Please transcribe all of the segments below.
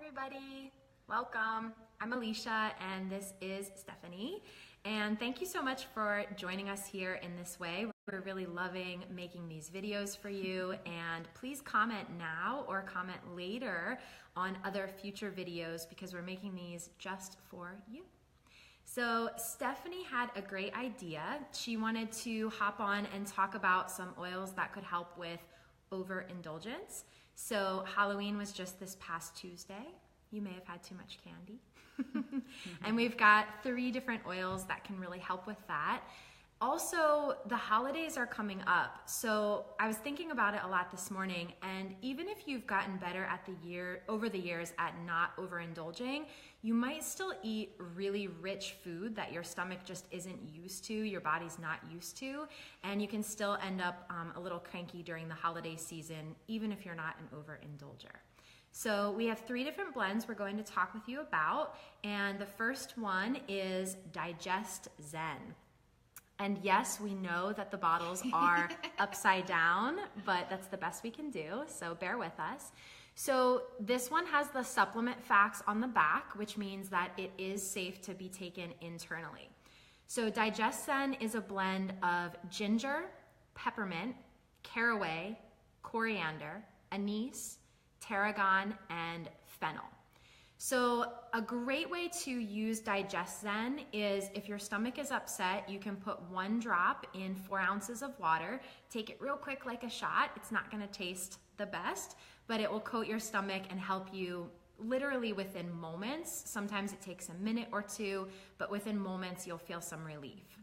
everybody. Welcome. I'm Alicia and this is Stephanie. And thank you so much for joining us here in this way. We're really loving making these videos for you, and please comment now or comment later on other future videos because we're making these just for you. So Stephanie had a great idea. She wanted to hop on and talk about some oils that could help with overindulgence. So Halloween was just this past Tuesday. You may have had too much candy. And we've got 3 different oils that can really help with that. Also, the holidays are coming up. So I was thinking about it a lot this morning, and even if you've gotten better at over the years at not overindulging, you might still eat really rich food that your stomach just isn't used to, your body's not used to, and you can still end up a little cranky during the holiday season, even if you're not an overindulger. So we have 3 different blends we're going to talk with you about, and the first one is DigestZen. And yes, we know that the bottles are upside down, but that's the best we can do, so bear with us. So this one has the supplement facts on the back, which means that it is safe to be taken internally. So DigestZen is a blend of ginger, peppermint, caraway, coriander, anise, tarragon, and fennel. So a great way to use DigestZen is if your stomach is upset, you can put 1 drop in 4 ounces of water, take it real quick like a shot. It's not gonna taste the best, but it will coat your stomach and help you literally within moments. Sometimes it takes a minute or 2, but within moments you'll feel some relief.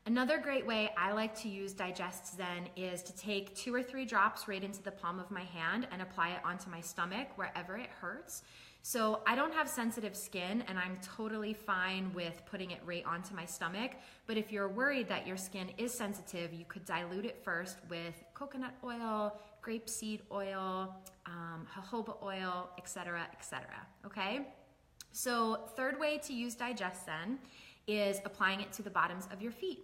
Another great way I like to use DigestZen is to take 2 or 3 drops right into the palm of my hand and apply it onto my stomach wherever it hurts. So I don't have sensitive skin and I'm totally fine with putting it right onto my stomach, but if you're worried that your skin is sensitive, you could dilute it first with coconut oil, grapeseed oil, jojoba oil, etc., okay? So 3rd way to use DigestZen is applying it to the bottoms of your feet.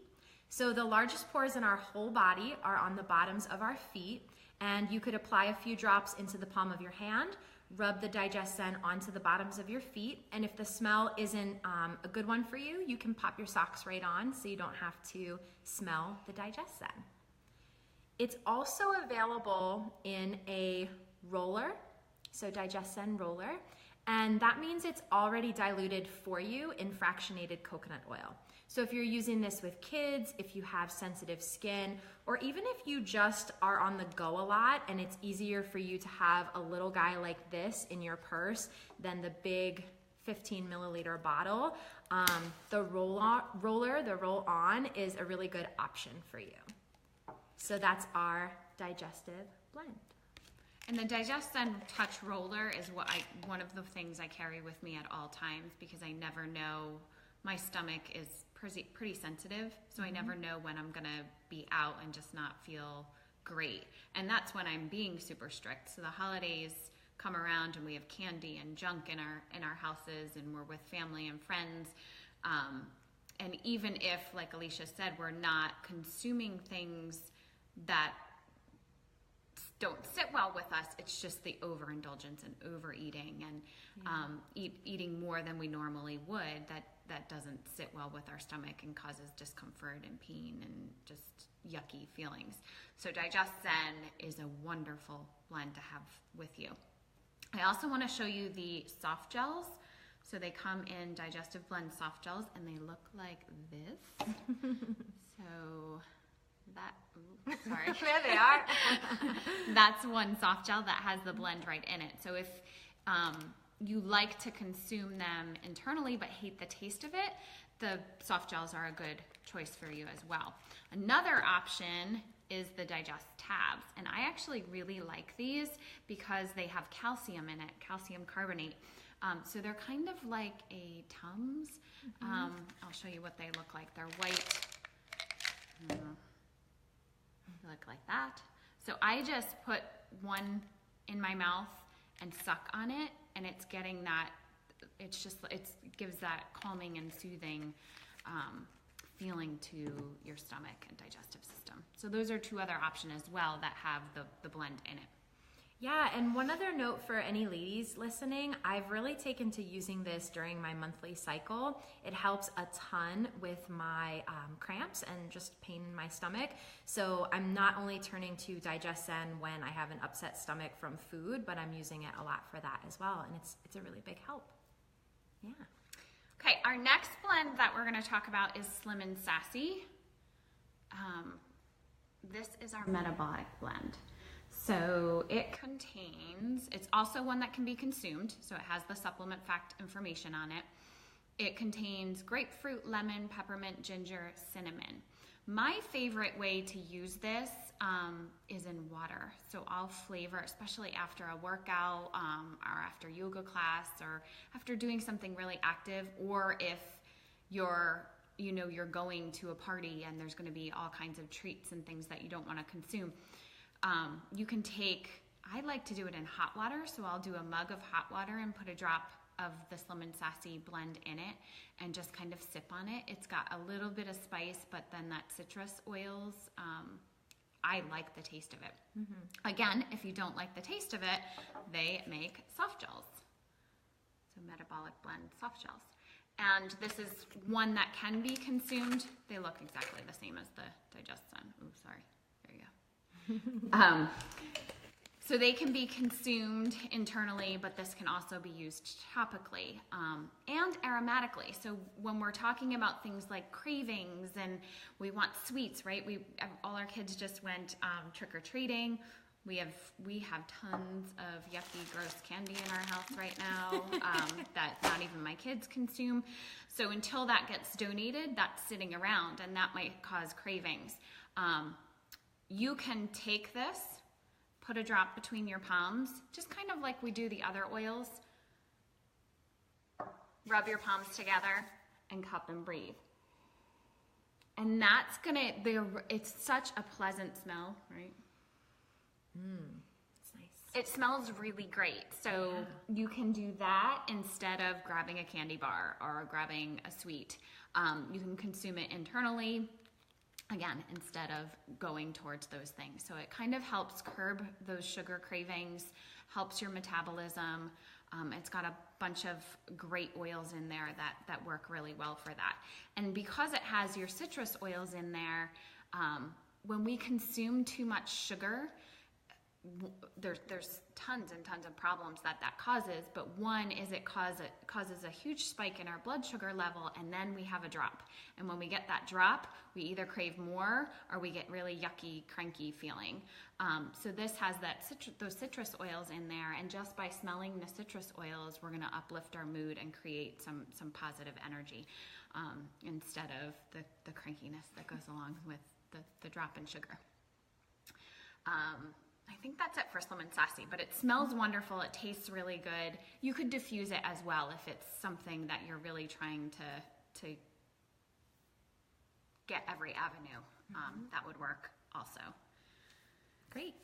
So the largest pores in our whole body are on the bottoms of our feet, and you could apply a few drops into the palm of your hand, rub the DigestZen onto the bottoms of your feet, and if the smell isn't a good one for you, you can pop your socks right on so you don't have to smell the DigestZen. It's also available in a roller, so DigestZen roller, and that means it's already diluted for you in fractionated coconut oil. So if you're using this with kids, if you have sensitive skin, or even if you just are on the go a lot and it's easier for you to have a little guy like this in your purse than the big 15 milliliter bottle, the roll-on is a really good option for you. So that's our digestive blend. And the DigestZen Touch Roller is one of the things I carry with me at all times because I never know, my stomach is pretty sensitive, so I never know when I'm gonna be out and just not feel great. And that's when I'm being super strict. So the holidays come around and we have candy and junk in our houses and we're with family and friends. And even if, like Alicia said, we're not consuming things that don't sit well with us, it's just the overindulgence and overeating and eating more than we normally would that doesn't sit well with our stomach and causes discomfort and pain and just yucky feelings. So DigestZen is a wonderful blend to have with you. I also want to show you the soft gels. So they come in Digestive Blend soft gels and they look like this. So that, sorry. There they are. That's one soft gel that has the blend right in it. So if you like to consume them internally but hate the taste of it, the soft gels are a good choice for you as well. Another option is the Digest tabs, and I actually really like these because they have calcium in it, calcium carbonate. So they're kind of like a Tums. I'll show you what they look like. They're white. They look like that. So I just put one in my mouth and suck on it, and it's getting that, it gives that calming and soothing feeling to your stomach and digestive system. So those are 2 other options as well that have the blend in it. Yeah, and one other note for any ladies listening, I've really taken to using this during my monthly cycle. It helps a ton with my cramps and just pain in my stomach. So I'm not only turning to DigestZen when I have an upset stomach from food, but I'm using it a lot for that as well. And it's a really big help. Yeah. Okay, our next blend that we're going to talk about is Slim and Sassy. This is our metabolic blend. So it contains, it's also one that can be consumed, so it has the supplement fact information on it. It contains grapefruit, lemon, peppermint, ginger, cinnamon. My favorite way to use this is in water. So I'll flavor, especially after a workout or after yoga class or after doing something really active, or if you're going to a party and there's going to be all kinds of treats and things that you don't want to consume. You can take, I like to do it in hot water, so I'll do a mug of hot water and put a drop of the Slim and Sassy blend in it and just kind of sip on it. It's got a little bit of spice, but then that citrus oils, I like the taste of it. Mm-hmm. Again, if you don't like the taste of it, they make soft gels. So metabolic blend soft gels. And this is one that can be consumed. They look exactly the same as the DigestZen. Oh, sorry. There you go. So they can be consumed internally, but this can also be used topically and aromatically. So when we're talking about things like cravings and we want sweets, right? All our kids just went trick-or-treating. We have tons of yucky, gross candy in our house right now that not even my kids consume. So until that gets donated, that's sitting around, and that might cause cravings. You can take this, put a drop between your palms, just kind of like we do the other oils. Rub your palms together and cup and breathe. And that's it's such a pleasant smell, right? It's nice. It smells really great. So you can do that instead of grabbing a candy bar or grabbing a sweet. You can consume it internally, again, instead of going towards those things. So it kind of helps curb those sugar cravings, helps your metabolism. It's got a bunch of great oils in there that work really well for that. And because it has your citrus oils in there, when we consume too much sugar, there's tons and tons of problems that causes, but one is it causes a huge spike in our blood sugar level, and then we have a drop. And when we get that drop, we either crave more or we get really yucky, cranky feeling. So this has those citrus oils in there, and just by smelling the citrus oils, we're going to uplift our mood and create some positive energy instead of the crankiness that goes along with the drop in sugar. I think that's it for Slim and Sassy, but it smells wonderful. It tastes really good. You could diffuse it as well if it's something that you're really trying to get every avenue. That would work also. Great.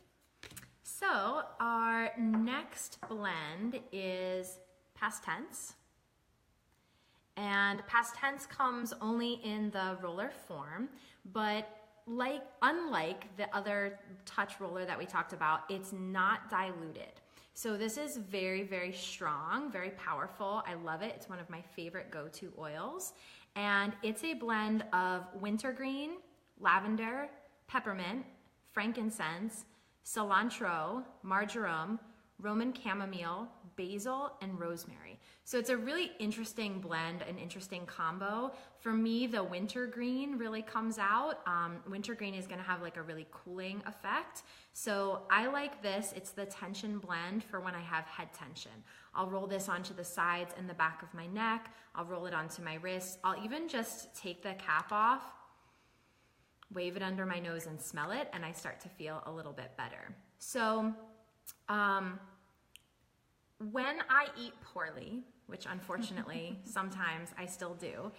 So our next blend is past tense. And past tense comes only in the roller form, but unlike the other touch roller that we talked about, it's not diluted. So this is very, very strong, very powerful. I love it. It's one of my favorite go-to oils. And it's a blend of wintergreen, lavender, peppermint, frankincense, cilantro, marjoram, Roman chamomile, basil, and rosemary. So it's a really interesting blend, an interesting combo. For me, the wintergreen really comes out. Wintergreen is gonna have like a really cooling effect. So I like this. It's the tension blend for when I have head tension. I'll roll this onto the sides and the back of my neck. I'll roll it onto my wrists. I'll even just take the cap off, wave it under my nose and smell it, and I start to feel a little bit better. So, when I eat poorly, which unfortunately sometimes I still do,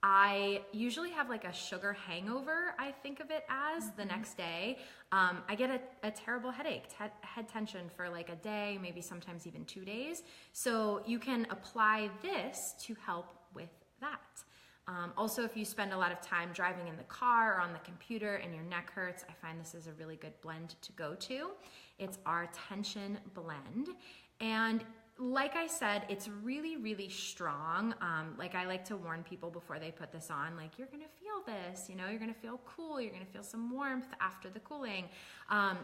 I usually have like a sugar hangover, I think of it as, the next day. I get a terrible headache, head tension for like a day, maybe sometimes even 2 days. So you can apply this to help with that. Also, if you spend a lot of time driving in the car or on the computer and your neck hurts, I find this is a really good blend to go to. It's our tension blend. And like I said, it's really, really strong. Like I like to warn people before they put this on, like, you're gonna feel this, you know, you're gonna feel cool, you're gonna feel some warmth after the cooling.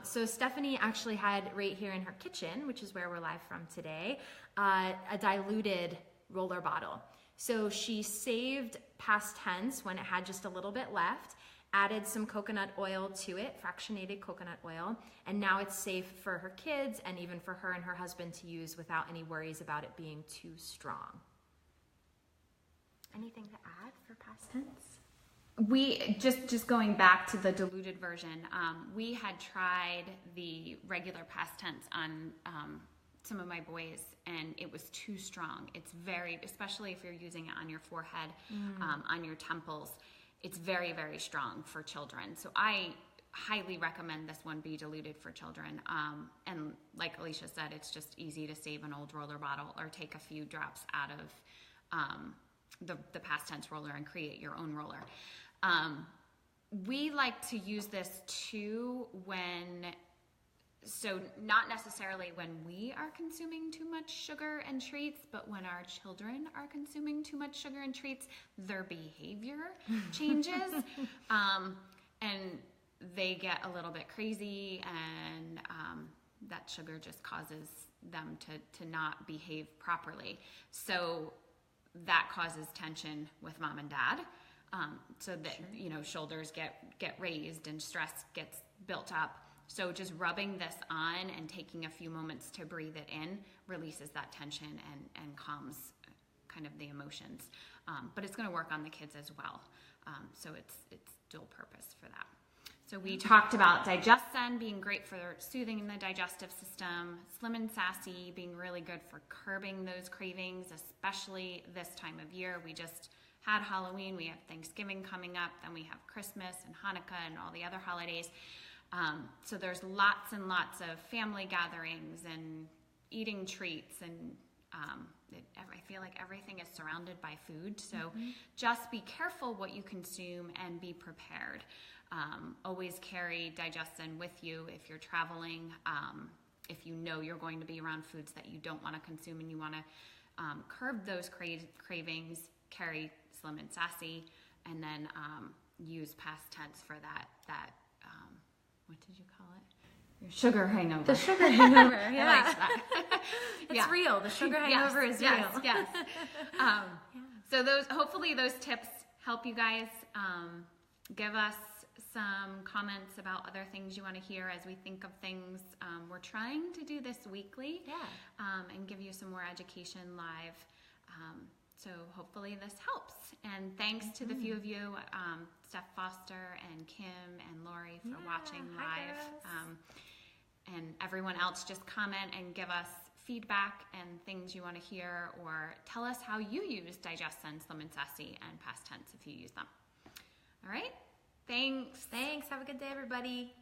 So Stephanie actually had right here in her kitchen, which is where we're live from today, a diluted roller bottle. So she saved past tense when it had just a little bit left, added some coconut oil to it, fractionated coconut oil, and now it's safe for her kids and even for her and her husband to use without any worries about it being too strong. Anything to add for past tense? We just going back to the diluted version, we had tried the regular past tense on some of my boys, and it was too strong. It's very, especially if you're using it on your forehead, on your temples, it's very, very strong for children. So I highly recommend this one be diluted for children. And like Alicia said, it's just easy to save an old roller bottle or take a few drops out of the past tense roller and create your own roller. We like to use this too so not necessarily when we are consuming too much sugar and treats, but when our children are consuming too much sugar and treats, their behavior changes, and they get a little bit crazy, and that sugar just causes them to not behave properly. So that causes tension with mom and dad, so that, you know, shoulders get raised and stress gets built up. So just rubbing this on and taking a few moments to breathe it in releases that tension and calms kind of the emotions. But it's going to work on the kids as well. So it's dual purpose for that. So we talked about DigestZen being great for soothing the digestive system, Slim and Sassy being really good for curbing those cravings, especially this time of year. We just had Halloween, we have Thanksgiving coming up, then we have Christmas and Hanukkah and all the other holidays. So there's lots and lots of family gatherings and eating treats, and I feel like everything is surrounded by food. So just be careful what you consume and be prepared. Always carry DigestZen with you if you're traveling. If you know you're going to be around foods that you don't want to consume and you want to curb those cravings, carry Slim and Sassy, and then use past tense for that what did you call it? Your sugar hangover. The sugar hangover, yeah. I like that. It's real. The sugar hangover is real. Yes. So hopefully those tips help you guys. Give us some comments about other things you want to hear as we think of things. We're trying to do this weekly, and give you some more education live. So hopefully this helps. And thanks to the few of you, Steph Foster and Kim and Lori, for watching live. And everyone else, just comment and give us feedback and things you want to hear, or tell us how you use DigestZen, Slim and Sassy, and past tense if you use them. All right? Thanks. Thanks. Have a good day, everybody.